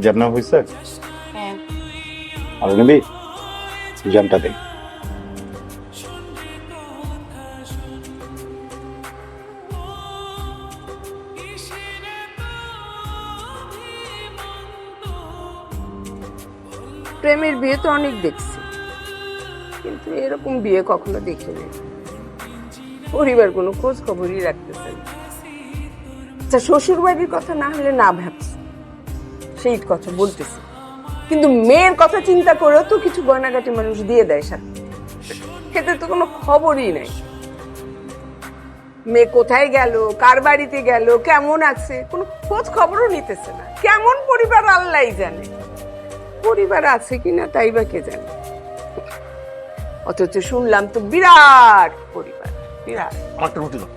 Jam না হয়েছে? হ্যাঁ। আর নেবি জ্যামটা দে। প্রেমের বিয়ে তো অনেক দেখছি, কিন্তু এরকম বিয়ে কখনো দেখিনি। পরিবার কোনো খোঁজ খবরই রাখতেছে না। আচ্ছা, শ্বশুর বাড়ির কথা না হলে না ভাবছি, সেই কথা বলতেছি, কিন্তু মেয়ের কথা চিন্তা করেও তো কিছু গয়নাগাটি মানুষ দিয়ে দেয় সাথে, খেতে তো কোনো খবরই নাই। মেয়ে কোথায় গেল, কার বাড়িতে গেল, কেমন আছে, কোনো খোঁজ খবরও নিতেছে না। কেমন পরিবার আল্লাহই জানে, পরিবার আছে কিনা তাই বা কে জানে। অথচ শুনলাম তো বিরাট পরিবার, বিরাট। আমারটা রুটি দাও।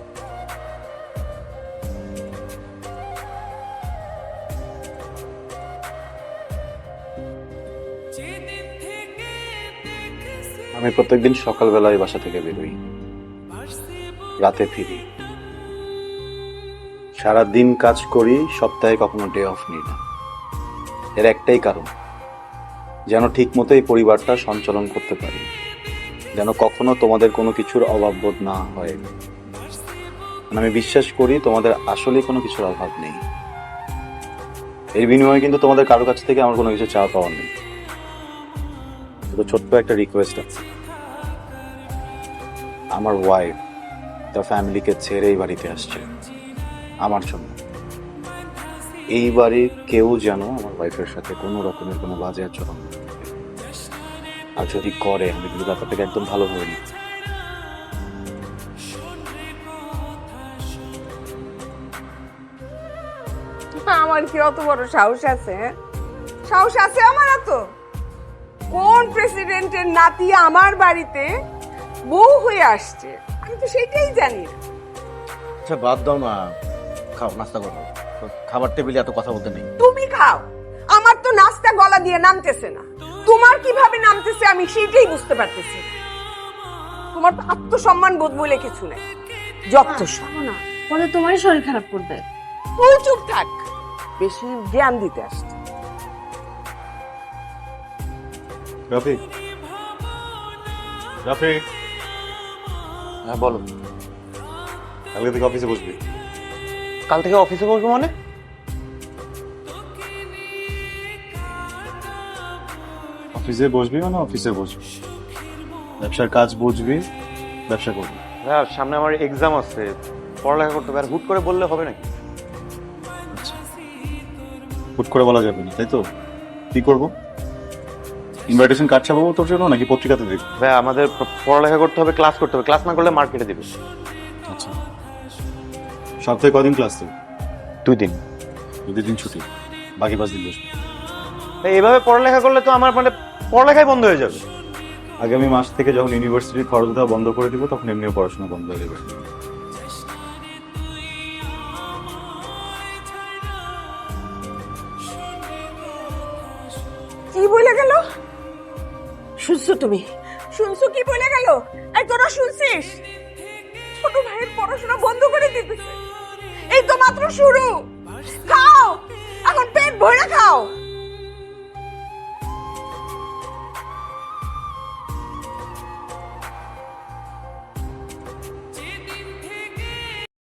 আমি প্রত্যেকদিন সকালবেলায় বাসা থেকে বেরোই, রাতে ফিরি, সারাদিন কাজ করি, সপ্তাহে কখনো ডে অফ নিই না। এর একটাই কারণ, যেন ঠিক মতো এই পরিবারটা সঞ্চালন করতে পারি, যেন কখনো তোমাদের কোনো কিছুর অভাব বোধ না হয়। আমি বিশ্বাস করি তোমাদের আসলে কোনো কিছুর অভাব নেই। এর বিনিময়ে কিন্তু তোমাদের কারো কাছ থেকে আমার কোনো কিছু চাওয়া পাওয়ার নেই। তো ছোট্ট একটা রিকোয়েস্ট আছে, আমার ওয়াইফ তার ফ্যামিলিকে ছেড়ে এই বাড়িতে আসছে আমার জন্য। এই বাড়ির কেউ যেন আমার ওয়াইফের সাথে কোনো রকমের কোনো বাজে আচরণ না করে। আর যদি করে, আমি কিন্তু ব্যাপারটাকে একদম ভালোভাবে নিই। আমার কি অত বড় সাহস আছে? সাহস আছে আমার এত? কোন প্রেসিডেন্টের নাতি আমার বাড়িতে বউ হয়ে আসছে, আমি তো সেটাই জানি না। আচ্ছা বাদ দাও না, খাও, নাস্তা করো। খাবার টেবিলে এত কথা বলতে নেই। তুমি খাও, আমার তো নাস্তা গলা দিয়ে নামতেছে না। তোমার কিভাবে নামতেছে আমি সেটাই বুঝতে পারতেছি না। তোমার তো আত্মসম্মান বোধ বলে কিছু নেই, যত সব। না, পরে তোমারই শরীর খারাপ করবে। তুই চুপ থাক, বেশি জ্ঞান দিতে আসছে। রাফিক, রাফিক, হ্যাঁ বলো। কালকে থেকে অফিসে বসবি। কাল থেকে অফিসে বসবো মানে? অফিসে বসবি মানে অফিসে বসবি, ব্যবসার কাজ বুঝবি, ব্যবসা করবি। হ্যাঁ, সামনে আমার এক্সাম আছে, পড়ালেখা করতে হবে। আর হুট করে বললে হবে নাকি? আচ্ছা, হুট করে বলা যাবে না, তাই তো? কি করবো? ইনভাইটেশন কার্ড ছাপাবো তোর জন্য নাকি পত্রিকাতে দেখবি? ভাই আমাদের পড়ালেখা করতে হবে, ক্লাস করতে হবে। ক্লাস না করলে মার্কেটে দিবে। আচ্ছা, সপ্তাহে কদিন ক্লাস দেবে? 2 দিন। 2 দিন ছুটি, বাকি 5 দিন বসবি। ভাই এভাবে পড়ালেখা করলে তো আমার মানে পড়ালেখাই বন্ধ হয়ে যাবে। আগামী মাস থেকে যখন ইউনিভার্সিটির খরচ দেওয়া বন্ধ করে দিব, তখন এমনিও পড়াশোনা বন্ধ হয়ে যাবে। কি বলে গেল? শুনছো তুমি? শুনছো কি বলে গেল? এই তোরা শুনছিস? ছোট ভাইয়ের পড়াশোনা বন্ধ করে দিতেছে। এই তো মাত্র শুরু। খাও, এখন পেট ভরে খাও।